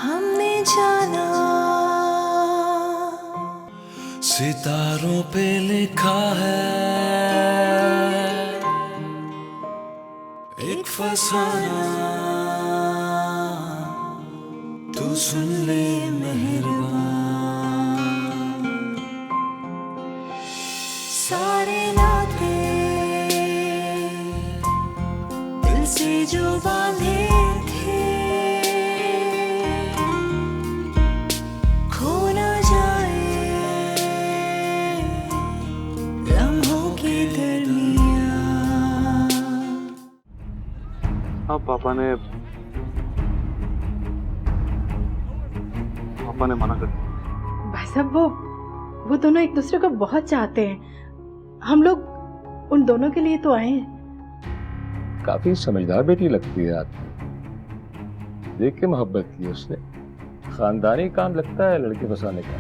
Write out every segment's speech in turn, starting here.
हमने जाना सितारों पे लिखा है एक फसाना, तू सुन ले मेहरबान। सारे नाते दिल से जो बांधे थे खो न जाए लम्हों के दरमियान। अब पापा ने मना कर दिया। भाई साहब वो दोनों एक दूसरे को बहुत चाहते हैं। हम लोग उन दोनों के लिए तो आए हैं। काफी समझदार बेटी लगती है आपको, देख के मोहब्बत की उसने। खानदानी काम लगता है लड़के फंसाने का।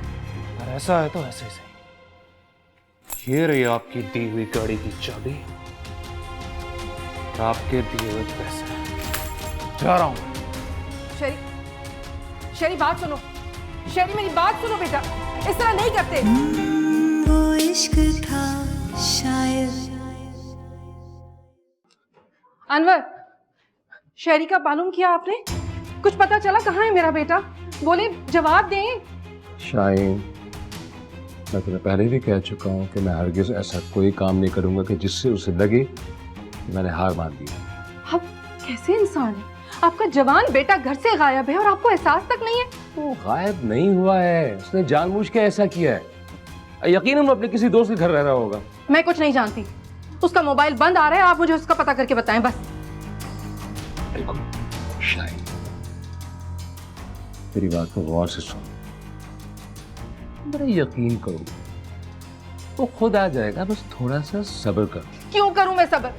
और ऐसा है तो ऐसे ही सही। ये रही आपकी दी हुई गाड़ी की चाबी, आपके दिए हुए पैसे। जा रहा हूं। शेरी बात सुनो। शेरी मेरी बात सुनो बेटा, इस तरह नहीं करते। वो इश्क था शायद। अनवर, शेरी का मालूम किया आपने? कुछ पता चला कहाँ है मेरा बेटा? बोले जवाब दें। शाहीन, मैं तुम्हें पहले भी कह चुका हूँ कि मैं हरगिज ऐसा कोई काम नहीं करूंगा कि जिससे उसे लगे कि मैंने हार मान दी। अब कैसे इंसान है? आपका जवान बेटा घर से गायब है और आपको एहसास तक नहीं है। वो गायब नहीं हुआ है, उसने जानबूझ के ऐसा किया है। यकीनन अपने किसी दोस्त के घर रह रहा होगा। मैं कुछ नहीं जानती। उसका मोबाइल बंद आ रहा है, आप मुझे उसका पता करके बताएं बस। शाहीन, मेरी बात को गौर से सुन, बड़ा यकीन करो, वो खुद आ जाएगा, बस थोड़ा सा सब्र कर। क्यों करूं मैं सब्र?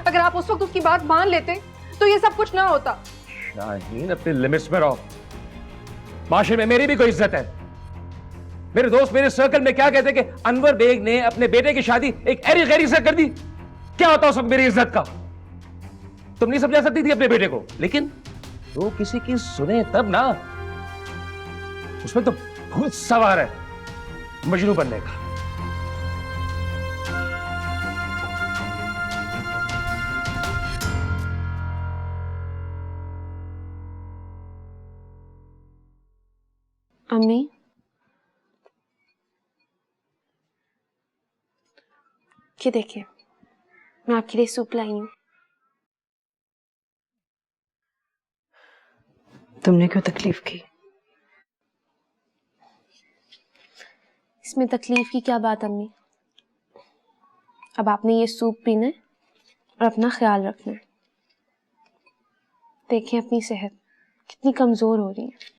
अगर आप उस वक्त उसकी बात मान लेते तो ये सब कुछ ना होता। शाहीन, अपने लिमिट्स में रहो। माशरे में मेरी भी कोई इज्जत है। मेरे दोस्त मेरे सर्कल में क्या कहते कि अनवर बेग ने अपने बेटे की शादी एक ऐरी गैरी से कर दी। क्या होता उस वक्त मेरी इज्जत का? तुम नहीं समझा सकती थी अपने बेटे को, लेकिन वो किसी की सुने तब ना। उसमें तो बहुत सवार है मजनू बनने का। अम्मी, ये देखिए, मैं आपके लिए सूप लाई हूँ। तुमने क्यों तकलीफ की? इसमें तकलीफ की क्या बात अम्मी? अब आपने ये सूप पीना है और अपना ख्याल रखना है। देखें अपनी सेहत कितनी कमजोर हो रही है।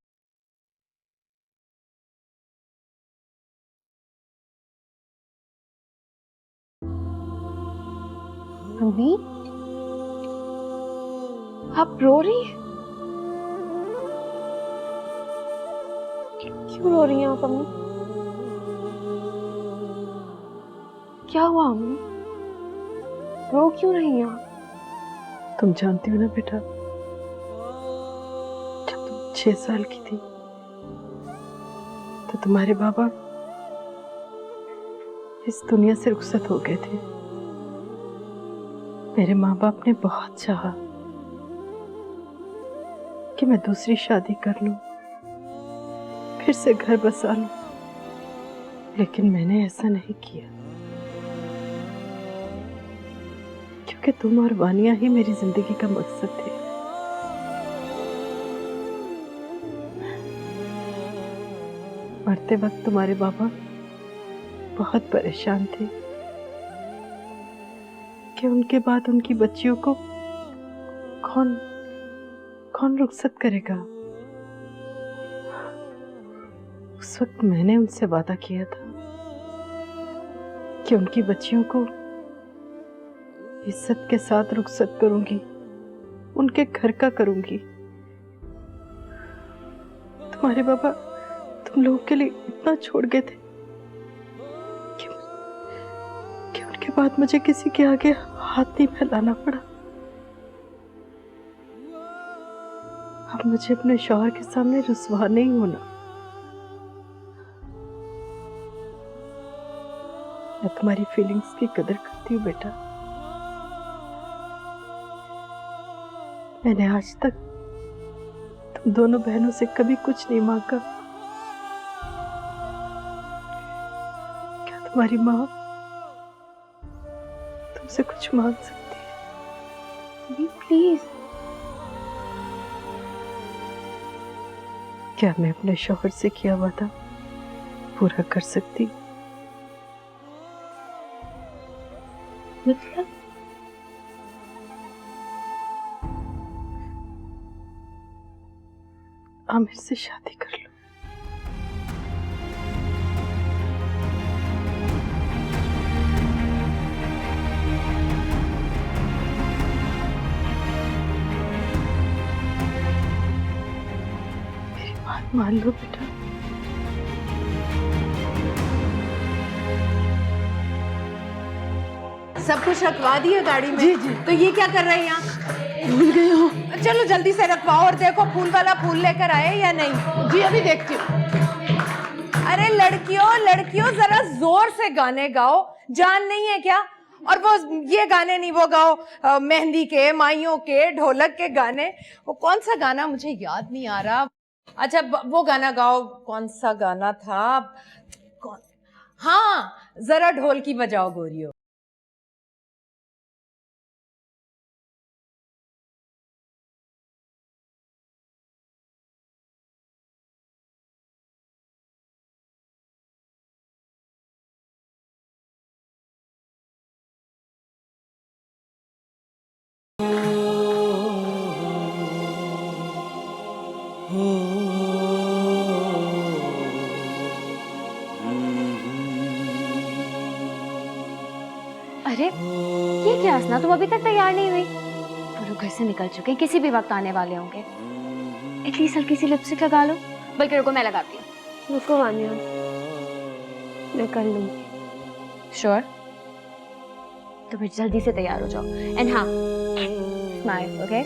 अम्मी, आप रो रही हैं? क्यों रो रही हैं आप अम्मी? क्या हुआ अम्मी? रो क्यों रही हैं आप? तुम जानती हो ना बेटा, जब तुम 6 साल की थी तो तुम्हारे बाबा इस दुनिया से रुखसत हो गए थे। मेरे माँ बाप ने बहुत चाहा कि मैं दूसरी शादी कर लूं, फिर से घर बसा लूं, लेकिन मैंने ऐसा नहीं किया क्योंकि तुम और वानिया ही मेरी जिंदगी का मकसद थे। मरते वक्त तुम्हारे बाबा बहुत परेशान थे कि उनके बाद उनकी बच्चियों को कौन रुखसत करेगा। उस वक्त मैंने उनसे वादा किया था कि उनकी बच्चियों को इज्जत के साथ रुखसत करूंगी, उनके घर का करूंगी। तुम्हारे बाबा तुम लोगों के लिए इतना छोड़ गए थे कि उनके बाद मुझे किसी के आगे हाथ नहीं फैलाना पड़ा। अब मुझे अपने शौहर के सामने रुसवा नहीं होना। मैं तुम्हारी फीलिंग्स की कदर करती हूँ बेटा। मैंने आज तक तुम दोनों बहनों से कभी कुछ नहीं मांगा। क्या तुम्हारी माँ तुमसे कुछ मांग सकती है? प्लीज। क्या मैं अपने शौहर से किया वादा पूरा कर सकती? मतलब आमिर से शादी कर लो। मेरी बात मान लो बेटा। सब कुछ रखवा दिया गाड़ी में? जी जी। तो ये क्या कर रहे हैं यहाँ? भूल गई हूँ। चलो जल्दी से रखवाओ और देखो फूल वाला फूल लेकर आए या नहीं। जी अभी देखती हूँ। अरे लड़कियों लड़कियों जरा जोर से गाने गाओ, जान नहीं है क्या? और वो ये गाने नहीं, वो गाओ मेहंदी के, माइयों के, ढोलक के गाने। वो कौन सा गाना मुझे याद नहीं आ रहा। अच्छा वो गाना गाओ, कौन सा गाना था? कौन? हाँ, जरा ढोल की बजाओ गोरियो। अरे ये क्या हंसना, तुम अभी तक तैयार नहीं हुई? वो लोग घर से निकल चुके हैं, किसी भी वक्त आने वाले होंगे। एटलीस्ट हल्की सी लिपस्टिक लगा लो। बल्कि रुको, मैं लगाती हूँ। रुको वानिया, मैं कर लूँगी। श्योर? तो फिर जल्दी से तैयार हो जाओ। एंड हाँ, स्माइल, ओके?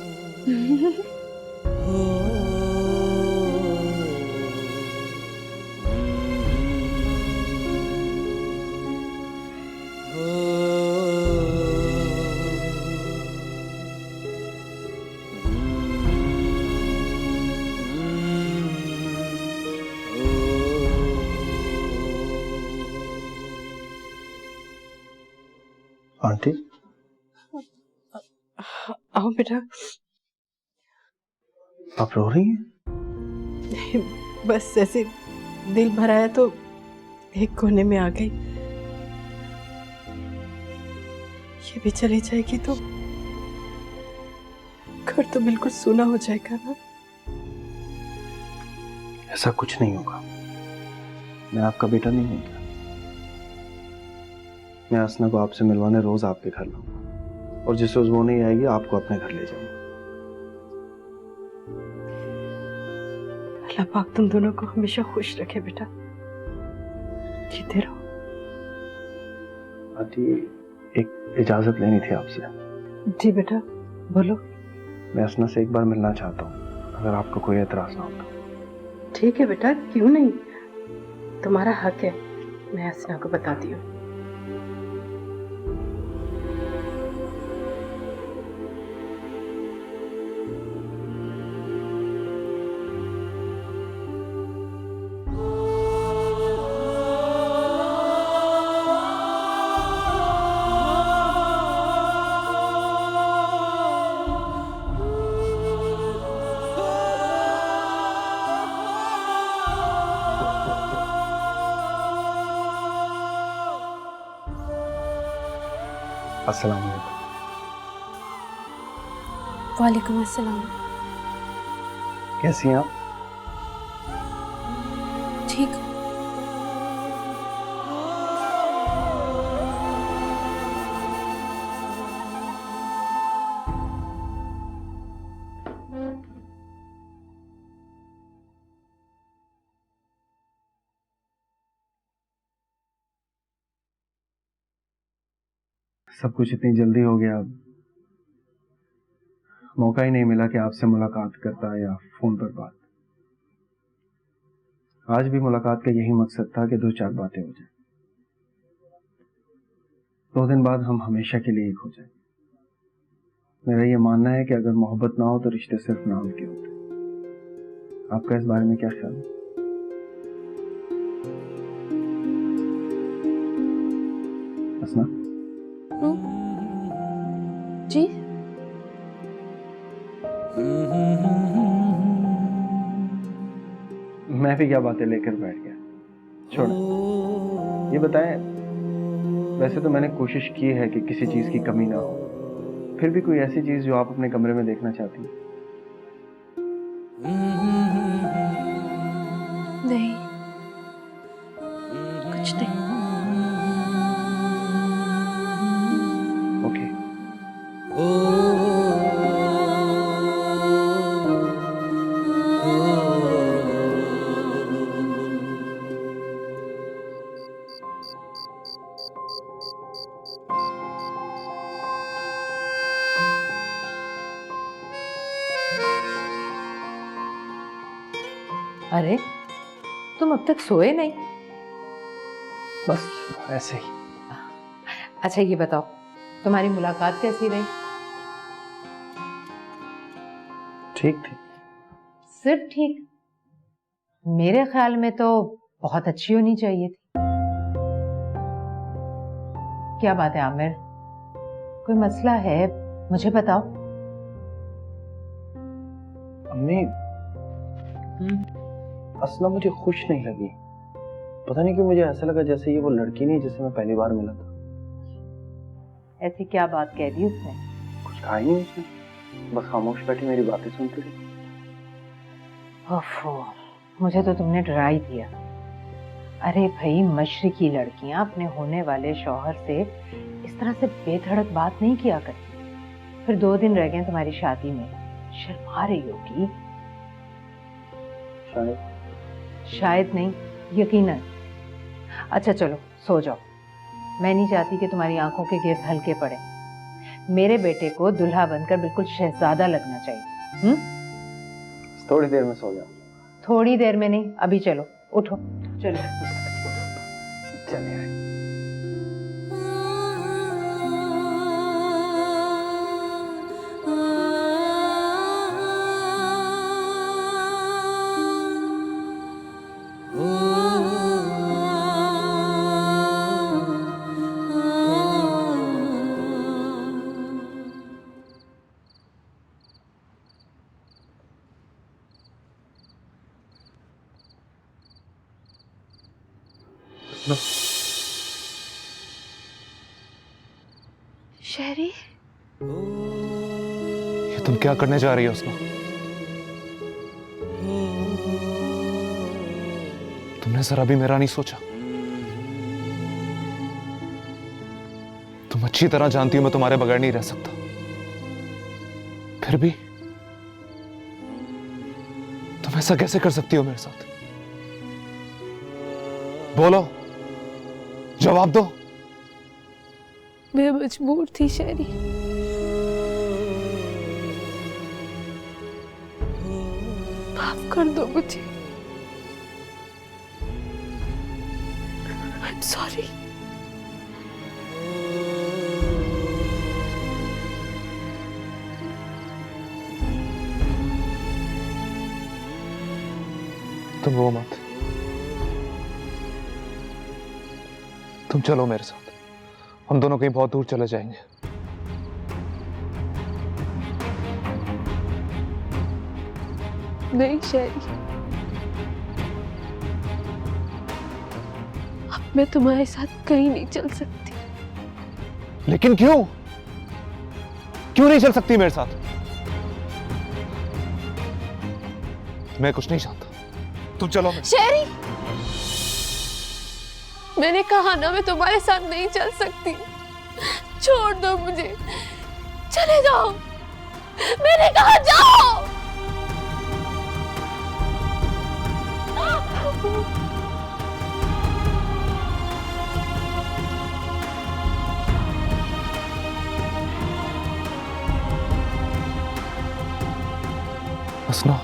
आंटी आओ बेटा। आप रो रही हैं? बस ऐसे दिल भराया तो एक कोने में आ गई। ये भी चली जाएगी तो घर तो बिल्कुल सूना हो जाएगा ना। ऐसा कुछ नहीं होगा। मैं आपका बेटा नहीं हूं क्या? मैं असना को आपसे मिलवाने रोज आपके घर लाऊंगा और जिस रोज वो नहीं आएगी आपको अपने घर ले जाऊंगा। अल्लाह पाक तुम दोनों को हमेशा खुश रखे बेटा। जीते रहो। आंटी एक इजाजत लेनी थी आपसे। जी बेटा बोलो। मैं असना से एक बार मिलना चाहता हूँ, अगर आपको कोई एतराज ना हो तो। ठीक है बेटा, क्यों नहीं, तुम्हारा हक है। मैं असना को बताती हूँ। अस्सलाम वालेकुम। वालेकुम अस्सलाम। कैसी हैं आप? ठीक। सब कुछ इतनी जल्दी हो गया। मौका ही नहीं मिला कि आपसे मुलाकात करता या फोन पर बात। आज भी मुलाकात का यही मकसद था कि 2-4 बातें हो जाए। 2 दिन बाद हम हमेशा के लिए एक हो जाए। मेरा ये मानना है कि अगर मोहब्बत ना हो तो रिश्ते सिर्फ नाम के होते हैं। आपका इस बारे में क्या ख्याल है? हसना? जी मैं भी क्या बातें लेकर बैठ गया। छोड़ो, ये बताएं, वैसे तो मैंने कोशिश की है कि किसी चीज की कमी ना हो, फिर भी कोई ऐसी चीज जो आप अपने कमरे में देखना चाहती हैं? नहीं, कुछ नहीं। ओके। अरे तुम अब तक सोए नहीं? बस ऐसे ही। अच्छा ये बताओ, तुम्हारी मुलाकात कैसी रही? ठीक थी। सिर्फ ठीक? मेरे ख्याल में तो बहुत अच्छी होनी चाहिए थी। क्या बात है आमिर, कोई मसला है? मुझे बताओ। अम्मी, असला मुझे खुश नहीं लगी। पता नहीं क्यों मुझे ऐसा लगा जैसे ये वो लड़की नहीं जिससे मैं पहली बार मिला था। ऐसी क्या बात कह दी उसने? कुछ कहा ही नहीं उसने, बस खामोश बैठी मेरी बातें सुनती रही। ओफो, मुझे तो तुमने डरा ही दिया। अरे भाई, मशरिकी लड़कियां अपने होने वाले शौहर से इस तरह से बेधड़क बात नहीं किया करती। फिर 2 दिन रह गए तुम्हारी शादी में, शर्मा रही होगी। शायद नहीं, यकीनन। अच्छा चलो सो जाओ, मैं नहीं चाहती कि तुम्हारी आंखों के गिर्द हल्के पड़े। मेरे बेटे को दुल्हा बनकर बिल्कुल शहजादा लगना चाहिए। थोड़ी देर में सो जाओ। थोड़ी देर में नहीं, अभी चलो, उठो चलो। चलिए। शहरी, ये तुम क्या करने जा रही हो उसना? तुमने जरा भी मेरा नहीं सोचा? तुम अच्छी तरह जानती हो मैं तुम्हारे बगैर नहीं रह सकता, फिर भी तुम ऐसा कैसे कर सकती हो मेरे साथ? बोलो, जवाब दो। मैं मजबूर थी शहरी। माफ कर दो मुझे। I'm sorry। तुम रो मत, तुम चलो मेरे साथ, हम दोनों कहीं बहुत दूर चले जाएंगे। नहीं शहरी, अब मैं तुम्हारे साथ कहीं नहीं चल सकती। लेकिन क्यों? क्यों नहीं चल सकती मेरे साथ? मैं कुछ नहीं चाहता, तुम चलो। शहरी, मैंने कहा ना मैं तुम्हारे साथ नहीं चल सकती। छोड़ दो मुझे, चले जाओ। मैंने कहा जाओ। हसना,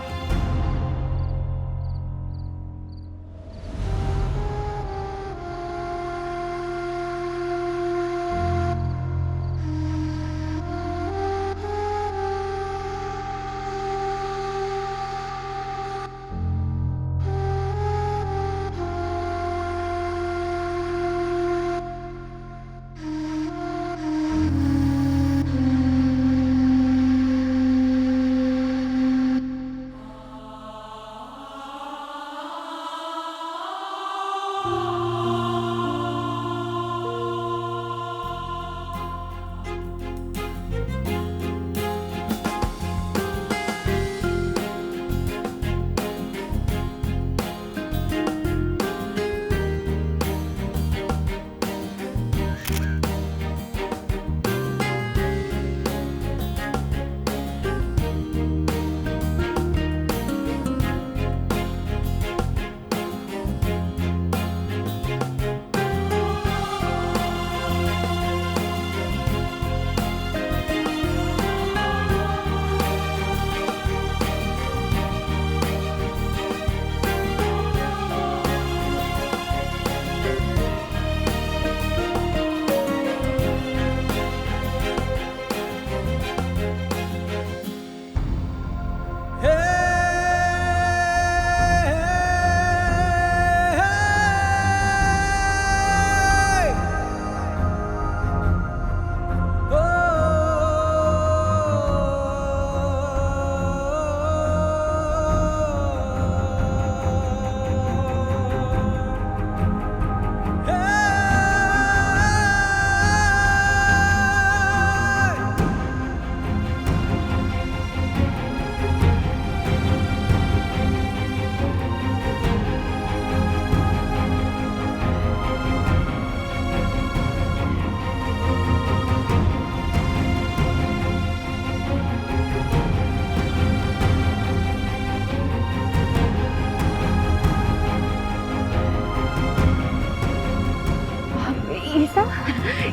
ईसा,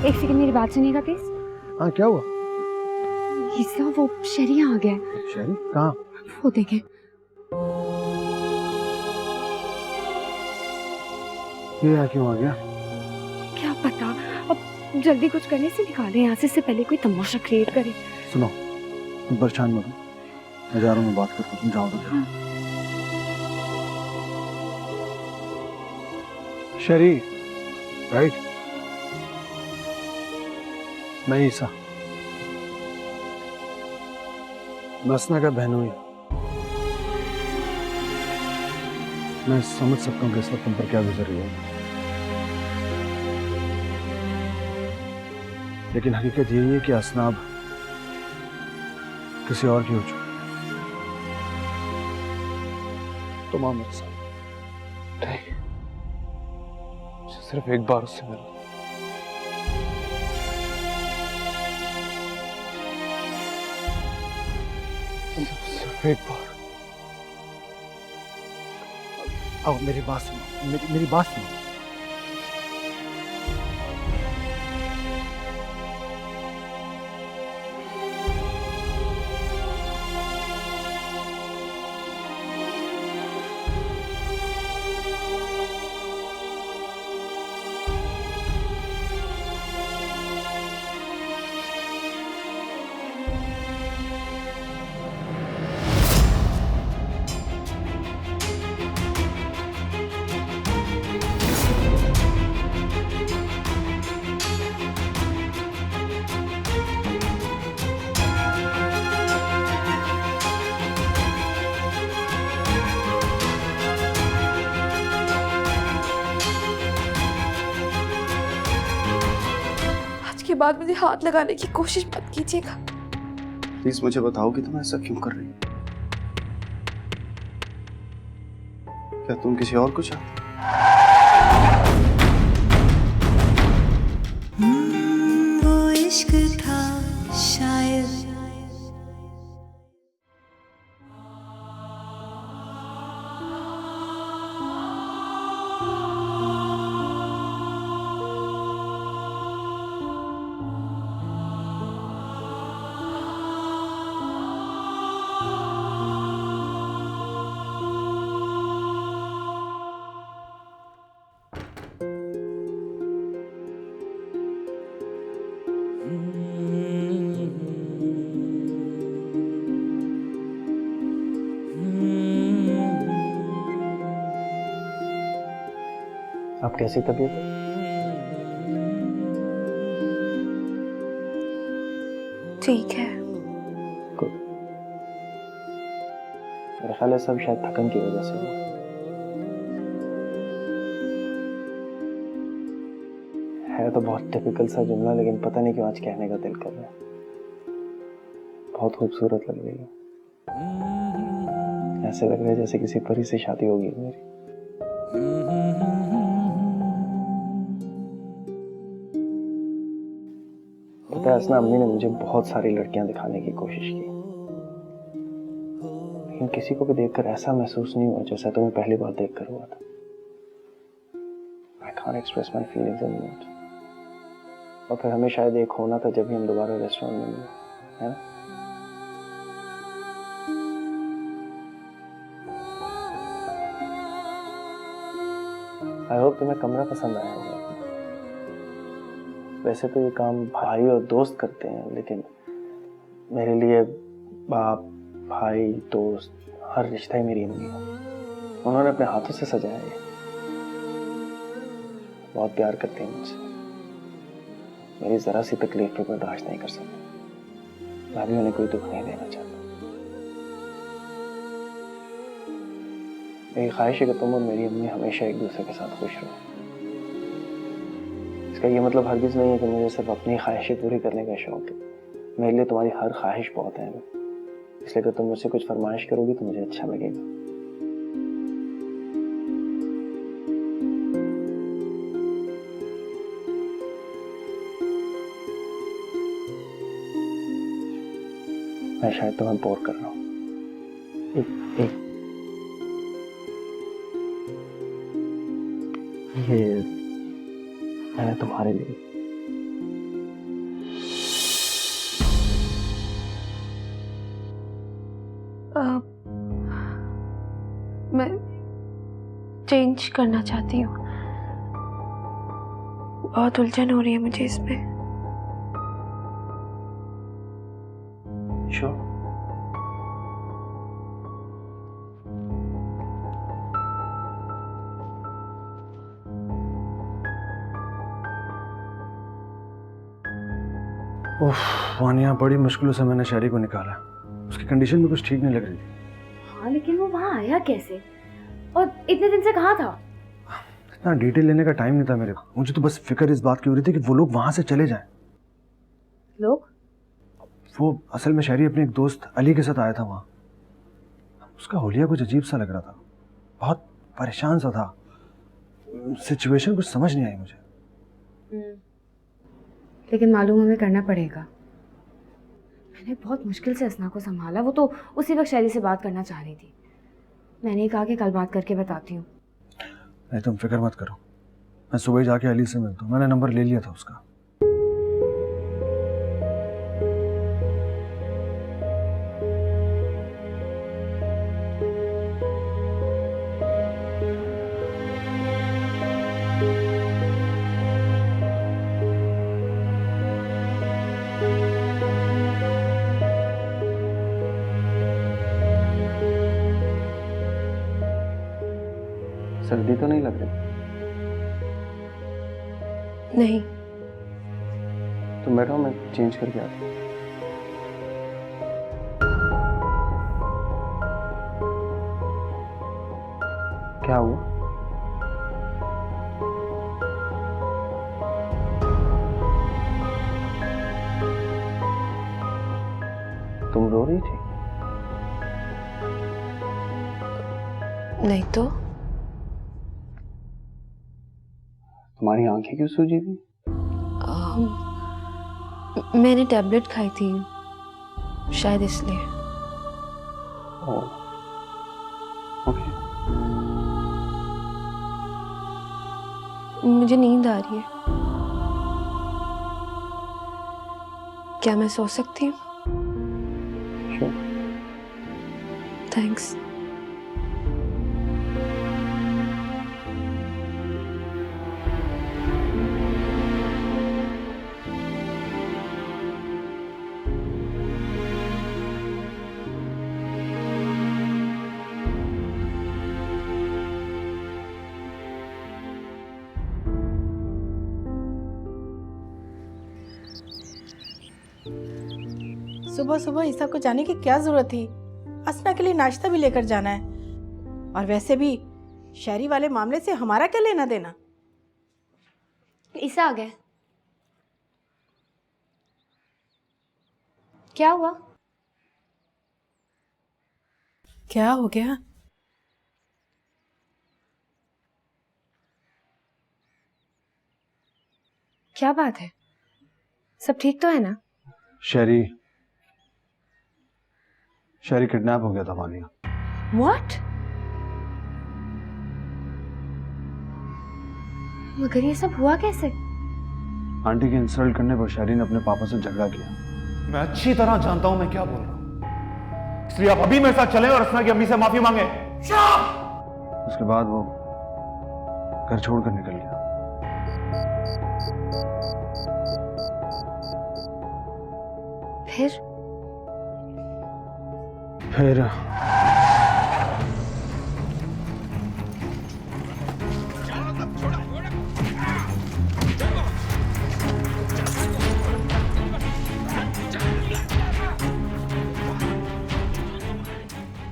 एक सेकंड मेरी बात सुनिएगा प्लीज। हाँ क्या हुआ? ईसा, वो शहरी आ गया। शहरी कहाँ? वो देखें। ये यहाँ क्यों आ गया? क्या पता, अब जल्दी कुछ करने से निकाले यहाँ से पहले कोई तमाशा क्रिएट करे। सुनो, तुम परेशान मत हो, मैं जा रहा हूँ, मैं बात करता हूँ, तुम जाओ तो। हाँ। शहरी, राइट? मैं ईसा, मैं हसना का बहन हूँ। मैं समझ सकता हूँ कि इस वक्त तुम पर क्या गुजर रही है, लेकिन हकीकत यही है कि हसना अब किसी और की हो चुकी। तुम आओ मेरे साथ। नहीं, सिर्फ एक बार उससे मिलो। सिर्फ एक बार। आओ, मेरी बात सुनो, मेरी बात सुनो। के बाद मुझे हाथ लगाने की कोशिश मत कीजिएगा। प्लीज मुझे बताओ कि तुम ऐसा क्यों कर रही हो? क्या तुम किसी और को चाहती? वो इश्क था शायद। आप कैसी तबीयत है? ठीक है। मेरा ख्याल है सब शायद थकन की वजह से हुआ। है तो बहुत टिपिकल सा जुमला, लेकिन पता नहीं क्यों आज कहने का दिल कर रहा है। बहुत खूबसूरत लग रही है। ऐसे लग रहा है जैसे किसी परी से शादी होगी मेरी। पता है असना, अम्मी ने मुझे बहुत सारी लड़कियां दिखाने की कोशिश की, लेकिन किसी को भी देखकर ऐसा महसूस नहीं हुआ जैसा तुम्हें पहली बार देखकर हुआ था। I can't express my feelings in words। और फिर हमें शायद एक होना था जब भी हम दोबारा रेस्टोरेंट में मिले, है ना? आई होप तुम्हें कमरा पसंद आया होगा। वैसे तो ये काम भाई और दोस्त करते हैं, लेकिन मेरे लिए बाप, भाई, दोस्त, हर रिश्ता ही मेरी अम्मी है। उन्होंने अपने हाथों से सजाया है। बहुत प्यार करते हैं मुझसे। मेरी जरा सी तकलीफ पे बर्दाश्त नहीं कर सकते। मैं भी उन्हें कोई दुख नहीं देना चाहता। मेरी ख्वाहिश है कि तुम और मेरी अम्मी हमेशा एक दूसरे के साथ खुश रहो। इसका ये मतलब हरगिज नहीं है कि मुझे सिर्फ अपनी ख्वाहिशें पूरी करने का शौक है। मेरे लिए तुम्हारी हर ख्वाहिश बहुत है, इसलिए अगर तुम मुझसे कुछ फरमाइश करोगी तो मुझे अच्छा लगेगा। मैं शायद तुम्हें बोर कर रहा हूँ। ये मैंने तुम्हारे लिए मैं चेंज करना चाहती हूँ। बहुत उलझन हो रही है मुझे इसमें। श्योर। उफ, वानिया, बड़ी मुश्किलों से मैंने शहरी को निकाला। उसकी कंडीशन भी कुछ ठीक नहीं लग रही थी। हाँ, लेकिन वो वहाँ आया कैसे? और इतने दिन से कहाँ था? इतना डिटेल लेने का टाइम नहीं था मेरे पास। मुझे तो बस फिक्र इस बात की हो रही थी कि वो लोग वहां से चले जाएं। लोग? वो असल में शहरी अपने एक दोस्त अली के साथ आया था वहाँ। उसका होलिया कुछ अजीब सा लग रहा था, बहुत परेशान सा था। सिचुएशन कुछ समझ नहीं आई मुझे। लेकिन मालूम हमें करना पड़ेगा। मैंने बहुत मुश्किल से असना को संभाला। वो तो उसी वक्त शैली से बात करना चाह रही थी। मैंने कहा कि कल बात करके बताती हूँ। नहीं, तुम फिक्र मत करो। मैं सुबह जाके अली से मिलता हूँ। मैंने नंबर ले लिया था उसका। सर्दी तो नहीं लग रही? नहीं। तुम बैठो, मैं चेंज करके आता हूँ। क्या हुआ? तुम रो रही थी? नहीं तो। तुम्हारी आंखें क्यों सूजी थी? मैंने टैबलेट खाई थी, शायद इसलिए। ओह, ओके। मुझे नींद आ रही है। क्या मैं सो सकती हूँ? श्योर। थैंक्स। सुबह सुबह ईसा को जाने की क्या जरूरत थी? असना के लिए नाश्ता भी लेकर जाना है। और वैसे भी शहरी वाले मामले से हमारा क्या लेना देना? ईसा आ गए। क्या हुआ? क्या हो गया? क्या बात है? सब ठीक तो है ना? शहरी किडनैप हो गया था मानिया। What? मगर ये सब हुआ कैसे? आंटी के इंसल्ट करने पर शहरी ने अपने पापा से झगड़ा किया। मैं अच्छी तरह जानता हूं मैं क्या बोल रहा हूं, इसलिए आप अभी मेरे साथ चलें और असना की अम्मी से माफी मांगे। उसके बाद वो घर छोड़कर निकल गया। फिर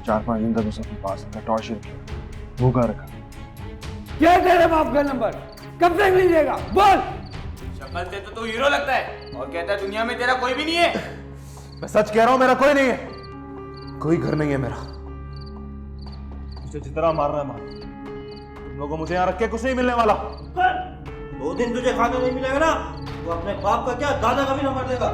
4-5 दिन तक उसे अपने पास रखा, टॉर्चर किया, भूखा रखा। क्या तेरे बाप का नंबर कब तक लीजिएगा? बोल। शक्ल से तो तू हीरो लगता है और कहता है दुनिया में तेरा कोई भी नहीं है। मैं सच कह रहा हूं, मेरा कोई नहीं है, कोई घर नहीं है मेरा। मुझे जितना मारना है मार, तुम लोगों को मुझे यहाँ रख के कुछ नहीं मिलने वाला। 2 दिन तुझे खाना नहीं मिलेगा ना, तो अपने बाप का क्या दादा का भी ना मार देगा।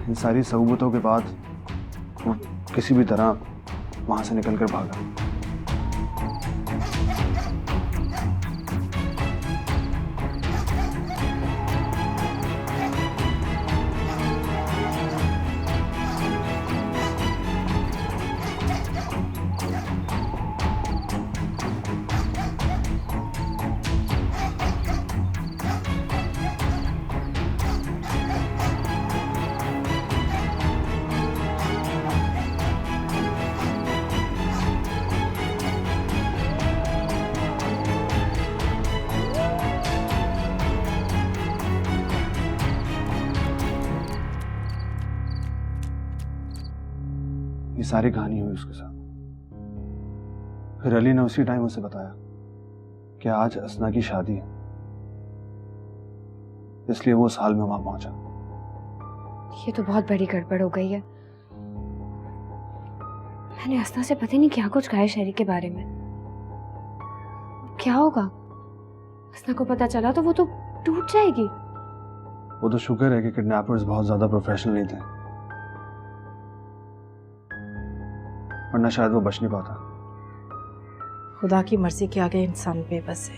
इन सारी सहूलतों के बाद वो किसी भी तरह वहां से निकलकर भागा। ये सारी कहानी हुई उसके साथ। फिर अली ने उसी टाइम उसे बताया कि आज असना की शादी है, इसलिए वो साल में वहां पहुंचा। ये तो बहुत बड़ी गड़बड़ हो गई है। मैंने असना से पता नहीं क्या कुछ कहा है शहरी के बारे में। क्या होगा? असना को पता चला तो वो तो टूट जाएगी। वो तो शुक्र है कि किडनैपर्स बहुत ज्यादा प्रोफेशनल नहीं थे, वरना शायद वो बच नहीं पाता। खुदा की मर्जी के आगे इंसान बेबस है।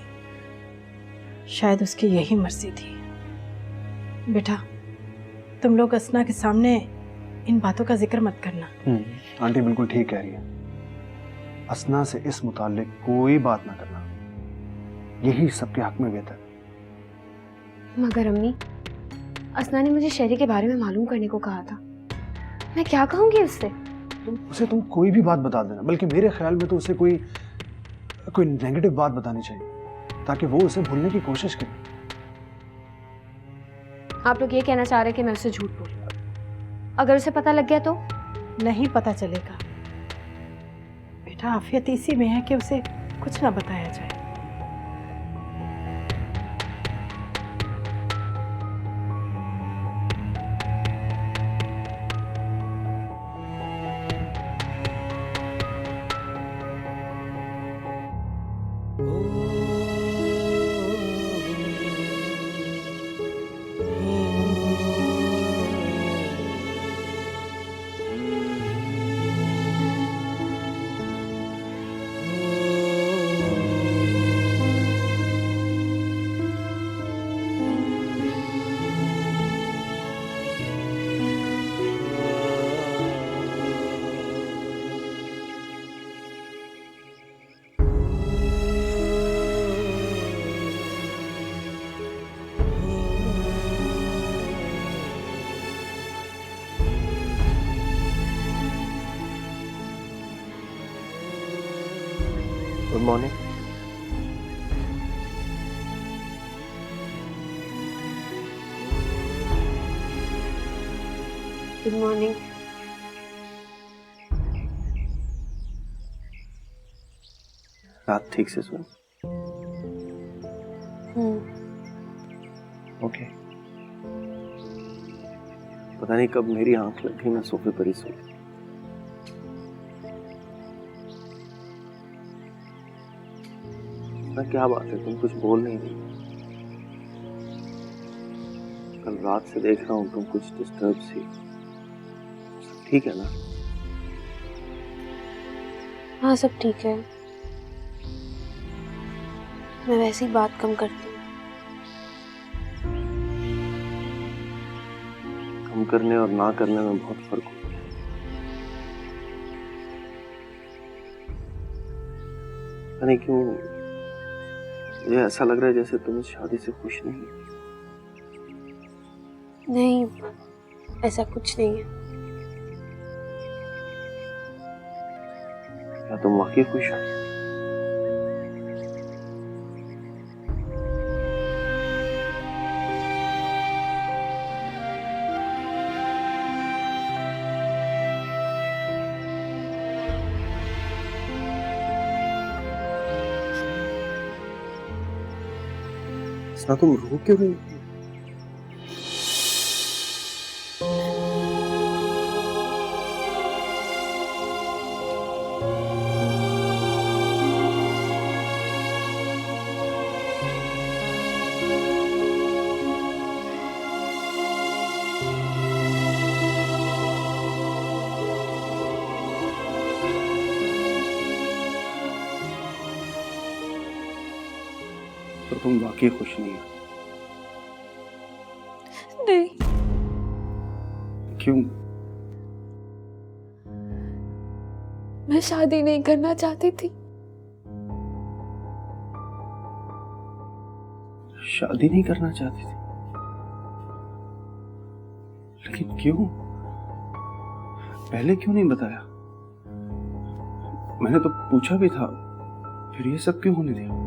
शायद उसकी यही मर्जी थी। बेटा, तुम लोग असना के सामने इन बातों का जिक्र मत करना। आंटी बिल्कुल ठीक कह रही है। असना से इस मुताल्लिक कोई बात ना करना, यही सबके हक में बेहतर। मगर अम्मी, असना ने मुझे शहरी के बारे में मालूम करने को कहा था। मैं क्या कहूंगी उससे? तुम कोई भी बात बता देना, बल्कि मेरे ख्याल में तो उसे कोई नेगेटिव बात बतानी चाहिए ताकि वो उसे भूलने की कोशिश करे। आप लोग ये कहना चाह रहे हैं कि मैं उसे झूठ बोलूं? अगर उसे पता लग गया तो? नहीं पता चलेगा बेटा। आफियत इसी में है कि उसे कुछ ना बताया जाए। Good morning. Good morning. रात ठीक से सुन। ओके। पता नहीं कब मेरी आंख लग गई, मैं सोफे पर ही सो गई। ना क्या बात है, तुम कुछ बोल नहीं रही। कल रात से देख रहा हूं तुम कुछ डिस्टर्ब सी। सब ठीक है ना? हाँ सब ठीक है। मैं वैसे ही बात कम करती हूँ। कम करने और ना करने में बहुत फर्क होता है। पता नहीं क्यों मुझे ऐसा लग रहा है जैसे तुम इस शादी से खुश नहीं हो। नहीं, ऐसा कुछ नहीं है। क्या तुम वाकई खुश हो? ना तुम रो क्यों रही हो? तो तुम वाकई खुश नहीं हो? नहीं। क्यों? मैं शादी नहीं करना चाहती थी। शादी नहीं करना चाहती थी? लेकिन क्यों? पहले क्यों नहीं बताया? मैंने तो पूछा भी था, फिर ये सब क्यों होने दिया?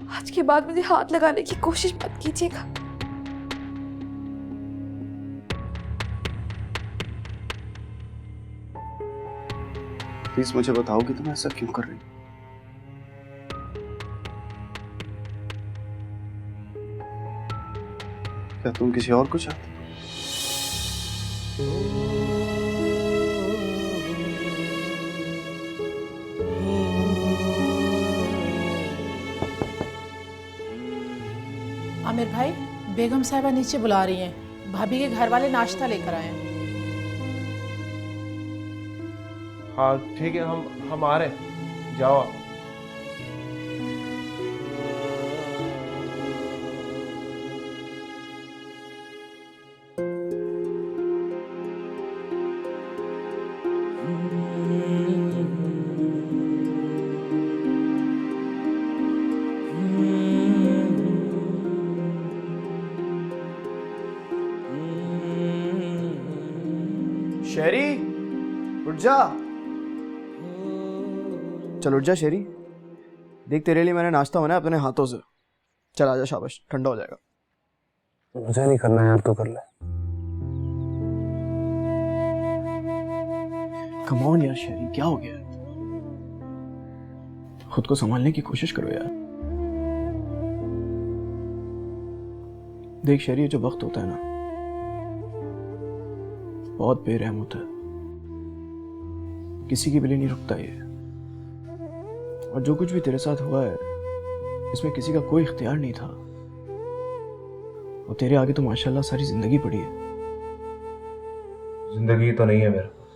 आज के बाद मुझे हाथ लगाने की कोशिश मत कीजिएगा। प्लीज मुझे बताओ कि तुम ऐसा क्यों कर रही हो? क्या तुम किसी और को चाहती हो? आमिर भाई, बेगम साहिबा नीचे बुला रही हैं। भाभी के घर वाले नाश्ता लेकर आए हैं। हाँ ठीक है, हम आ रहे हैं, जाओ आप। शेरी, उठ जा। चल उठ जा शेरी। देख तेरे लिए मैंने नाश्ता बनाया अपने हाथों से। चल आजा, शाबाश, ठंडा हो जाएगा। मुझे नहीं करना यार, तू कर ले। कम ऑन यार शेरी, क्या हो गया? खुद को संभालने की कोशिश करो यार। देख शेरी, जो वक्त होता है ना, बहुत बेरहम होता है। किसी के लिए नहीं रुकता ये। और जो कुछ भी तेरे साथ हुआ है, इसमें किसी का कोई इख्तियार नहीं था। और तेरे आगे तो माशाल्लाह सारी जिंदगी पड़ी है। जिंदगी तो नहीं है मेरे पास,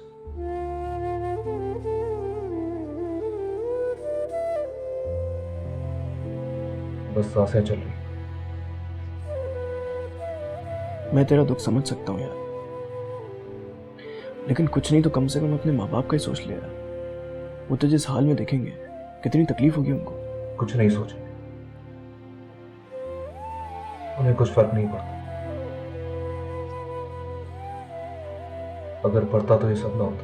बस सांसें चल रही। मैं तेरा दुख समझ सकता हूँ यार, लेकिन कुछ नहीं तो कम से कम अपने माँ बाप का ही सोच ले यार। वो तो जिस हाल में देखेंगे, कितनी तकलीफ होगी उनको। कुछ नहीं सोचे, उन्हें कुछ फर्क नहीं पड़ता। अगर पढ़ता तो ये सब ना होता।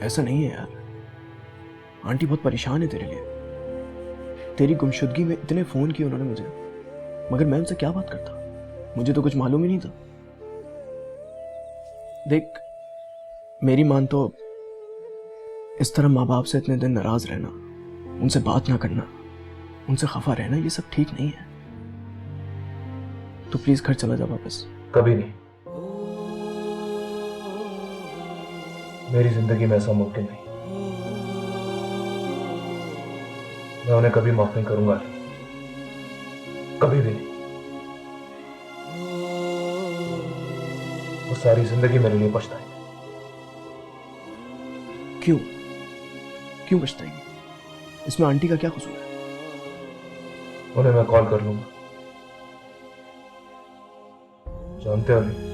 ऐसा नहीं है यार, आंटी बहुत परेशान है तेरे लिए। तेरी गुमशुदगी में इतने फोन किए उन्होंने मुझे, मगर मैं उनसे क्या बात करता, मुझे तो कुछ मालूम ही नहीं था। देख मेरी मान तो इस तरह माँ बाप से इतने दिन नाराज रहना, उनसे बात ना करना, उनसे खफा रहना, ये सब ठीक नहीं है। तो प्लीज घर चला जा वापस। कभी नहीं, मेरी जिंदगी में ऐसा मुमकिन नहीं। मैं उन्हें कभी माफ नहीं करूंगा, कभी भी नहीं। वो सारी जिंदगी मेरे लिए पछताएंगे। क्यों क्यों पछताएंगे? इसमें आंटी का क्या कसूर है? उन्हें मैं कॉल कर लूंगा। जानते हो नहीं,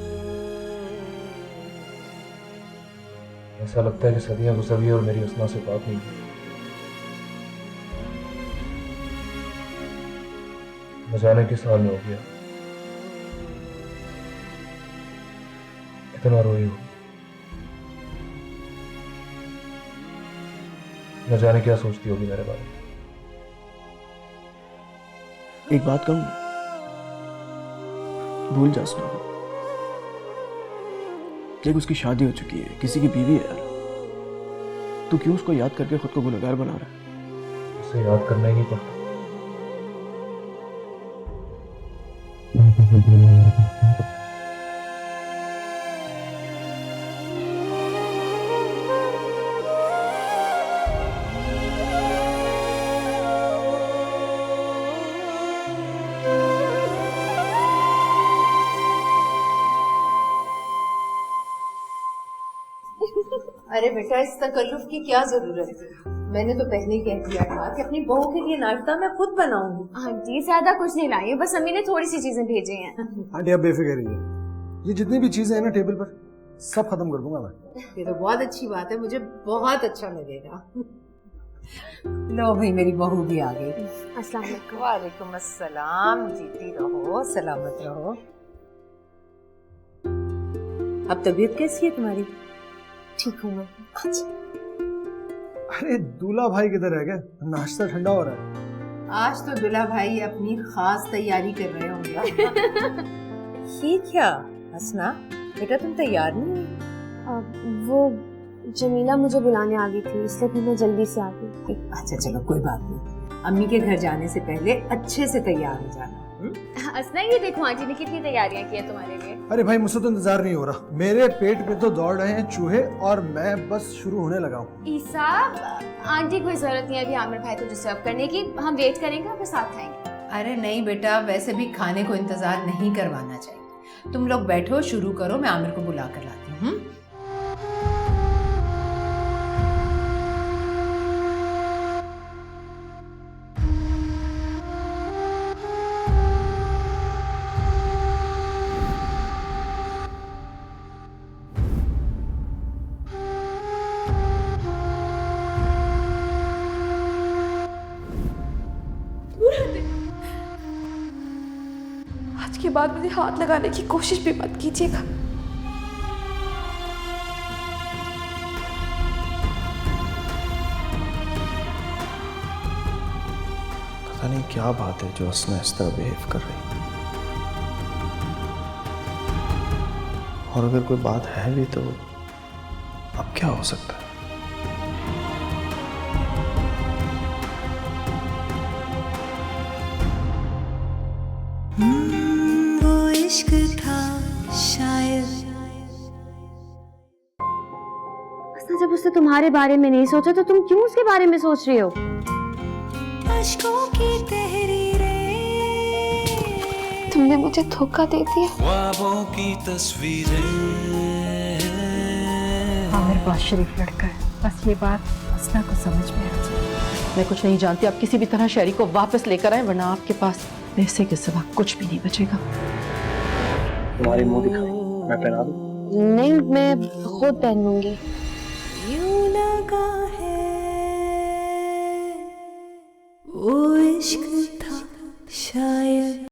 ऐसा लगता है कि सदियां गुजर गई और मेरी उसना से बात नहीं हुई। न जाने किस हाल में हो गया, कितना रोई हो, न जाने क्या सोचती होगी मेरे बारे में। एक बात कहूं, भूल जा सुना, देख उसकी शादी हो चुकी है, किसी की बीवी है यार। तू क्यों उसको याद करके खुद को गुनहगार बना रहा है? उसे याद करना ही नहीं पड़ता। अरे बेटा, इस तकल्लुफ की क्या जरूरत है? मैंने तो पहले ही कह दिया था कि अपनी बहू के लिए नाश्ता मैं खुद बनाऊंगी। आंटी ज्यादा कुछ नहीं लाई, बस अम्मी ने थोड़ी सी चीजें भेजी हैं। आंटी आप बेफिक्र रहिए, ये जितनी भी चीजें हैं ना टेबल पर, सब खत्म कर दूंगा मैं। ये तो बहुत अच्छी बात है, मुझे बहुत अच्छा लगेगा। लो भाई, मेरी बहू भी आ गई। अस्सलाम वालेकुम। वालेकुम अस्सलाम। जीती रहो, सलामत रहो। अब तबीयत कैसी है तुम्हारी? ठीक हूँ मैं। अरे दूल्हा भाई किधर रह गए? नाश्ता ठंडा हो रहा है। आज तो दूल्हा भाई अपनी खास तैयारी कर रहे होंगे। ये क्या हसना, बेटा तुम तैयार नहीं हुई? वो जमीला मुझे बुलाने आ गई थी, इसलिए भी मैं जल्दी से आ गई। अच्छा चलो कोई बात नहीं, अम्मी के घर जाने से पहले अच्छे से तैयार हो जाना। हसना, ये देखो आंटी ने कितनी तैयारियां की है तुम्हारे लिए। अरे भाई मुझसे तो इंतजार नहीं हो रहा, मेरे पेट पे तो दौड़ रहे हैं चूहे और मैं बस शुरू होने लगा हूँ। ईसा, आंटी कोई जरूरत नहीं है अभी आमिर भाई को डिस्टर्ब करने की, हम वेट करेंगे और फिर साथ खाएंगे। अरे नहीं बेटा, वैसे भी खाने को इंतजार नहीं करवाना चाहिए। तुम लोग बैठो, शुरू करो, मैं आमिर को बुला कर लाती हूँ। आज के बाद मुझे हाथ लगाने की कोशिश भी मत कीजिएगा। पता नहीं क्या बात है जो हसना इस तरह बिहेव कर रही है, और अगर कोई बात है भी तो अब क्या हो सकता है? वो इश्क था शायद। जब उसने तुम्हारे बारे में नहीं सोचा तो तुम क्यों उसके बारे में सोच रही हो? अश्कों की तहरीरें, तुमने मुझे धोखा दे दिया। ख्वाबों की तस्वीरें। आमिर बहुत शरीफ लड़का है, बस ये बात हसना को समझ में आ जाए। मैं कुछ नहीं जानती, आप किसी भी तरह शहरी को वापस लेकर आए, वरना आपके पास पैसे के सिवा कुछ भी नहीं बचेगा। तुम्हारी मुंह दिखाई, मैं पहना दूं? नहीं, मैं खुद पहनूंगी।